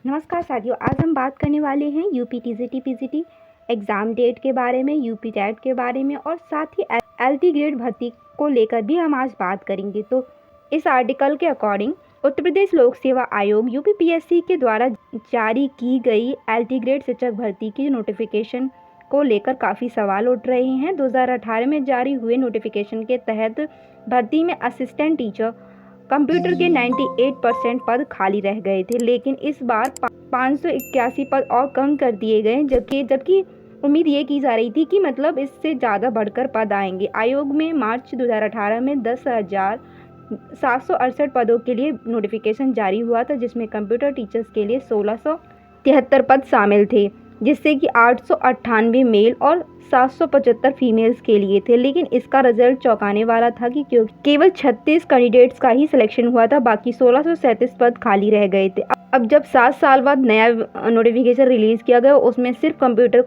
नमस्कार साथियों, आज हम बात करने वाले हैं UP TGT PGT exam date के बारे में, यूपी टेट के बारे में और साथ ही एलटी ग्रेड भर्ती को लेकर भी हम आज बात करेंगे। तो इस आर्टिकल के अकॉर्डिंग उत्तर प्रदेश लोक सेवा आयोग यूपीपीएससी के द्वारा जारी की गई एलटी ग्रेड शिक्षक भर्ती की नोटिफिकेशन को लेकर काफ़ी सवाल उठ रहे हैं। 2018 में जारी हुए नोटिफिकेशन के तहत भर्ती में असिस्टेंट टीचर कंप्यूटर के 98% पद खाली रह गए थे, लेकिन इस बार 581 पद और कम कर दिए गए, जबकि उम्मीद ये की जा रही थी कि मतलब इससे ज़्यादा बढ़कर पद आएंगे। आयोग में मार्च 2018 में 10,768 पदों के लिए नोटिफिकेशन जारी हुआ था, जिसमें कंप्यूटर टीचर्स के लिए 1673 पद शामिल थे, जिससे कि 898 मेल और 775 फीमेल्स के लिए थे। लेकिन इसका रिजल्ट चौंकाने वाला था कि केवल 36 कैंडिडेट्स का ही सिलेक्शन हुआ था, बाकी 1637 पद खाली रह गए थे। अब जब 7 साल बाद नया नोटिफिकेशन रिलीज किया गया, उसमें सिर्फ कंप्यूटर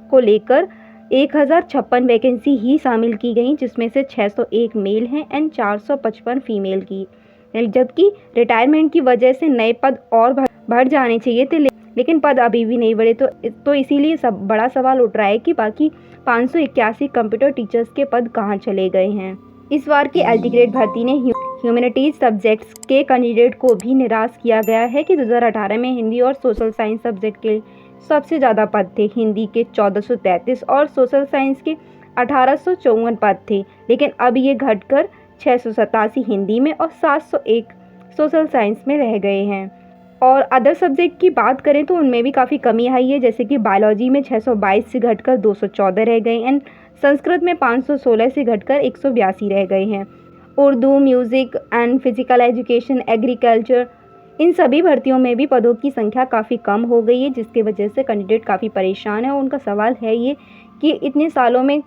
को लेकर 1056 वैकेंसी ही शामिल की गई, जिसमें से 601 मेल हैं एंड 455 फीमेल की, जबकि रिटायरमेंट की वजह से नए पद और बढ़ जाने चाहिए थे, लेकिन पद अभी भी नहीं बढ़े। तो इसीलिए बड़ा सवाल उठ रहा है कि बाकी 581 कंप्यूटर टीचर्स के पद कहाँ चले गए हैं। इस बार की एलटी ग्रेड भर्ती ने ह्यूमैनिटीज सब्जेक्ट्स के कैंडिडेट को भी निराश किया गया है कि 2018 में हिंदी और सोशल साइंस सब्जेक्ट के सबसे ज़्यादा पद थे। हिंदी के 1433 और सोशल साइंस के 1854 पद थे, लेकिन अब ये घटकर 687 हिंदी में और 701 सोशल साइंस में रह गए हैं। और अदर सब्जेक्ट की बात करें तो उनमें भी काफ़ी कमी आई है, जैसे कि बायोलॉजी में 622 से घटकर 214 रह गए एंड संस्कृत में 516 से घटकर 182 रह गए हैं। Urdu, music and physical education, agriculture, इन सभी भर्तियों में भी पदों की संख्या काफ़ी कम हो गई है, जिसकी वजह से कैंडिडेट काफ़ी परेशान है। और उनका सवाल है ये कि इतने सालों में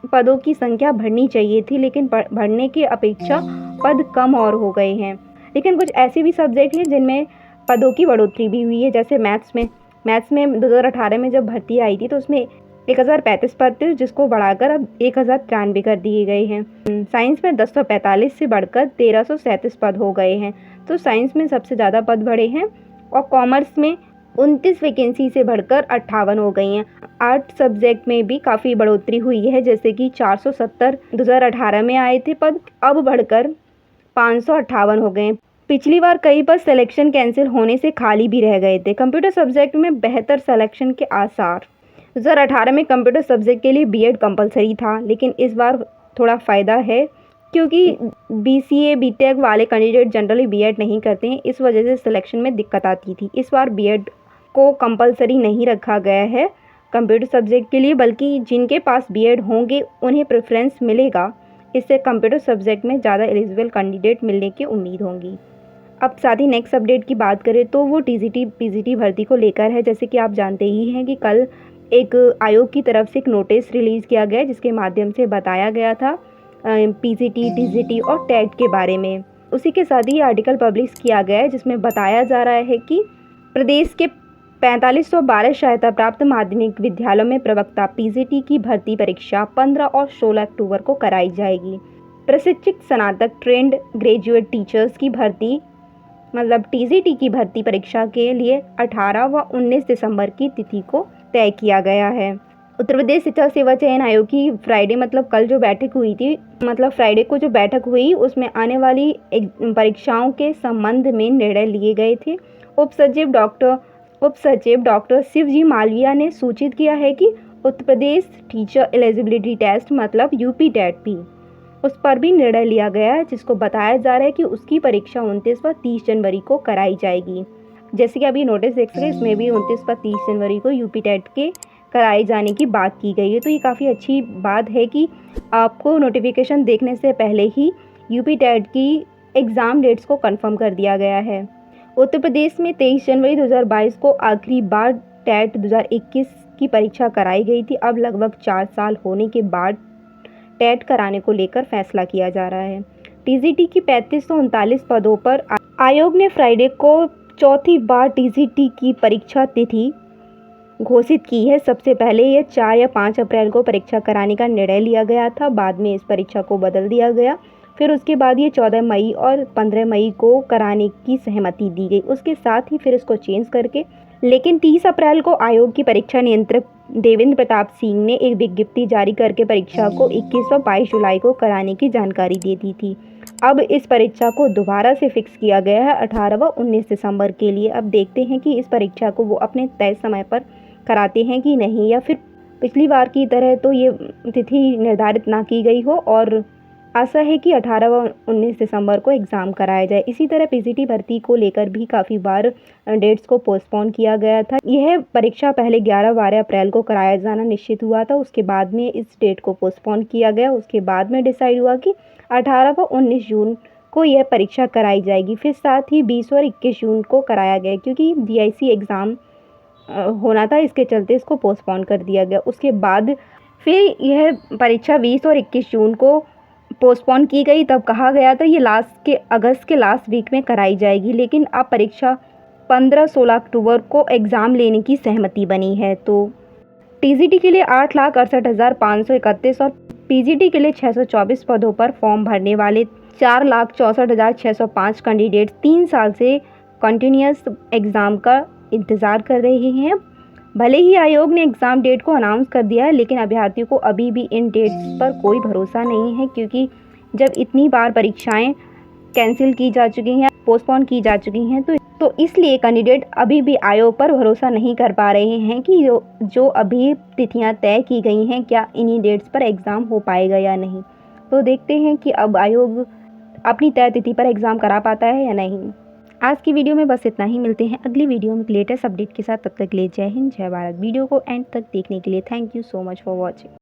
पदों की संख्या बढ़नी चाहिए थी, लेकिन बढ़ने की अपेक्षा पद कम और हो गए हैं। लेकिन कुछ ऐसे भी सब्जेक्ट हैं जिनमें पदों की बढ़ोतरी भी हुई है, जैसे मैथ्स में 2018 में जब भर्ती आई थी तो उसमें 1035 पद थे, जिसको बढ़ाकर अब 1093 कर दिए गए हैं। साइंस में 1045 से बढ़कर 1337 पद हो गए हैं, तो साइंस में सबसे ज़्यादा पद बढ़े हैं। और कॉमर्स में 29 वैकेंसी से बढ़कर 58 हो गई हैं। आर्ट सब्जेक्ट में भी काफ़ी बढ़ोतरी हुई है, जैसे कि 470 2018 में आए थे पद, अब बढ़कर 558 हो गए। पिछली बार कई बार सिलेक्शन कैंसिल होने से खाली भी रह गए थे। कंप्यूटर सब्जेक्ट में बेहतर सिलेक्शन के आसार। 2018 में कंप्यूटर सब्जेक्ट के लिए बीएड कंपलसरी था, लेकिन इस बार थोड़ा फ़ायदा है, क्योंकि बीसीए बीटेक वाले कैंडिडेट जनरली बीएड नहीं करते हैं, इस वजह से सिलेक्शन में दिक्कत आती थी। इस बार बीएड को कंपलसरी नहीं रखा गया है कंप्यूटर सब्जेक्ट के लिए, बल्कि जिनके पास बीएड होंगे उन्हें प्रेफरेंस मिलेगा। इससे कंप्यूटर सब्जेक्ट में ज़्यादा एलिजिबल कैंडिडेट मिलने की उम्मीद होगी। अब साथ ही नेक्स्ट अपडेट की बात करें तो वो टीजीटी पीजीटी भर्ती को लेकर है। जैसे कि आप जानते ही हैं कि कल एक आयोग की तरफ से एक नोटिस रिलीज़ किया गया, जिसके माध्यम से बताया गया था पीजीटी, टीजीटी और टेट के बारे में। उसी के साथ ही आर्टिकल पब्लिश किया गया है, जिसमें बताया जा रहा है कि प्रदेश के 4512 सहायता प्राप्त माध्यमिक विद्यालयों में प्रवक्ता पीजीटी की भर्ती परीक्षा 15 और 16 अक्टूबर को कराई जाएगी। प्रशिक्षित स्नातक ट्रेंड ग्रेजुएट टीचर्स की भर्ती मतलब टीजीटी की भर्ती परीक्षा के लिए 18 व 19 दिसंबर की तिथि को तय किया गया है। उत्तर प्रदेश शिक्षा सेवा चयन आयोग की फ्राइडे कल जो बैठक हुई थी, फ्राइडे को जो बैठक हुई, उसमें आने वाली परीक्षाओं के संबंध में निर्णय लिए गए थे। उप सचिव डॉक्टर शिवजी मालविया ने सूचित किया है कि Uttar Pradesh teacher eligibility test UP TET भी, उस पर भी निर्णय लिया गया है, जिसको बताया जा रहा है कि उसकी परीक्षा 29 व 30 जनवरी को कराई जाएगी। जैसे कि अभी नोटिस देख सकते हैं, इसमें भी 29 व 30 जनवरी को यूपी टेट के कराए जाने की बात की गई है। तो ये काफ़ी अच्छी बात है कि आपको नोटिफिकेशन देखने से पहले ही यूपी टेट की एग्ज़ाम डेट्स को कंफर्म कर दिया गया है। उत्तर प्रदेश में 23 जनवरी 2022 को आखिरी बार टेट 2021 की परीक्षा कराई गई थी। अब लगभग 4 साल होने के बाद टेट कराने को लेकर फैसला किया जा रहा है। टीजीटी की 3539 पदों पर आयोग ने फ्राइडे को चौथी बार टीजीटी की परीक्षा तिथि घोषित की है। सबसे पहले यह 4 या 5 अप्रैल को परीक्षा कराने का निर्णय लिया गया था, बाद में इस परीक्षा को बदल दिया गया। फिर उसके बाद ये 14 मई और 15 मई को कराने की सहमति दी गई। उसके साथ ही फिर इसको चेंज करके, लेकिन 30 अप्रैल को आयोग की परीक्षा नियंत्रक देवेंद्र प्रताप सिंह ने एक विज्ञप्ति जारी करके परीक्षा को 21 और 22 जुलाई को कराने की जानकारी दे दी थी। अब इस परीक्षा को दोबारा से फिक्स किया गया है 18 व 19 दिसंबर के लिए। अब देखते हैं कि इस परीक्षा को वो अपने तय समय पर कराते हैं कि नहीं, या फिर पिछली बार की तरह तो ये तिथि निर्धारित ना की गई हो और आशा है कि 18 व 19 दिसंबर को एग्ज़ाम कराया जाए। इसी तरह पीसीटी भर्ती को लेकर भी काफ़ी बार डेट्स को पोस्टपोन किया गया था। यह परीक्षा पहले 11-12 अप्रैल को कराया जाना निश्चित हुआ था, उसके बाद में इस डेट को पोस्टपोन किया गया। उसके बाद में डिसाइड हुआ कि 18 व 19 जून को यह परीक्षा कराई जाएगी। फिर साथ ही 20 और 21 जून को कराया गया, क्योंकि DIC एग्ज़ाम होना था, इसके चलते इसको पोस्टपोन कर दिया गया। उसके बाद फिर यह परीक्षा 20 और 21 जून को पोस्टपोन की गई। तब कहा गया था ये अगस्त के लास्ट वीक में कराई जाएगी, लेकिन अब परीक्षा 15-16 अक्टूबर को एग्ज़ाम लेने की सहमति बनी है। तो TGT के लिए 8,68,531 और PGT के लिए 624 पदों पर फॉर्म भरने वाले 4,64,605 कैंडिडेट 3 साल से कंटिन्यूस एग्ज़ाम का इंतज़ार कर रहे हैं। भले ही आयोग ने एग्ज़ाम डेट को अनाउंस कर दिया है, लेकिन अभ्यर्थियों को अभी भी इन डेट्स पर कोई भरोसा नहीं है, क्योंकि जब इतनी बार परीक्षाएं कैंसिल की जा चुकी हैं, पोस्टपोन की जा चुकी हैं, तो इसलिए कैंडिडेट अभी भी आयोग पर भरोसा नहीं कर पा रहे हैं कि जो अभी तिथियां तय की गई हैं, क्या इन्हीं डेट्स पर एग्ज़ाम हो पाएगा या नहीं। तो देखते हैं कि अब आयोग अपनी तय तिथि पर एग्ज़ाम करा पाता है या नहीं। आज की वीडियो में बस इतना ही। मिलते हैं अगली वीडियो में लेटेस्ट अपडेट के साथ। तब तक के लिए जय हिंद, जय भारत। वीडियो को एंड तक देखने के लिए thank you so much for watching.